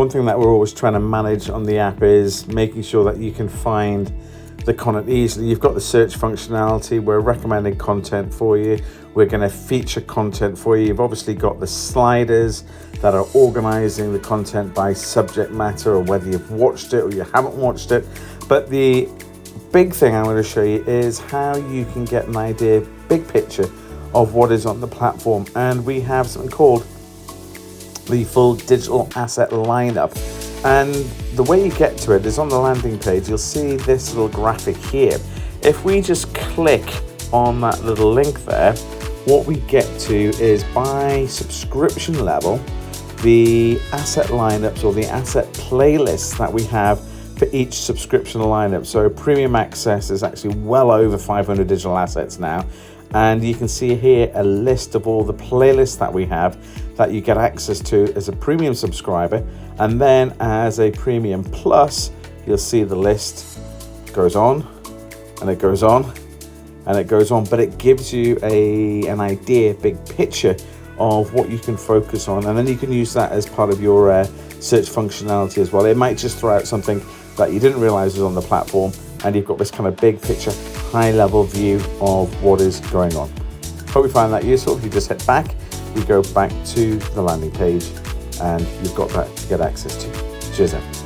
One thing that we're always trying to manage on the app is making sure that you can find the content easily. You've got the search functionality. We're recommending content for you. We're going to feature content for you. You've obviously got the sliders that are organizing the content by subject matter, or whether you've watched it or you haven't watched it. But the big thing I'm going to show you is how you can get an idea, big picture, of what is on the platform. And we have something called the full digital asset lineup. And the way you get to it is on the landing page. You'll see this little graphic here. If we just click on that little link there, what we get to is by subscription level, the asset lineups or the asset playlists that we have for each subscription lineup. So premium access is actually well over 500 digital assets now. And you can see here a list of all the playlists that we have that you get access to as a premium subscriber. And then as a premium plus, you'll see the list goes on and it goes on and it goes on, but it gives you an idea, big picture of what you can focus on. And then you can use that as part of your search functionality as well. It might just throw out something that you didn't realize was on the platform, and you've got this kind of big picture, high level view of what is going on. Hope you find that useful. If you just hit back, you go back to the landing page and you've got that to get access to. Cheers then.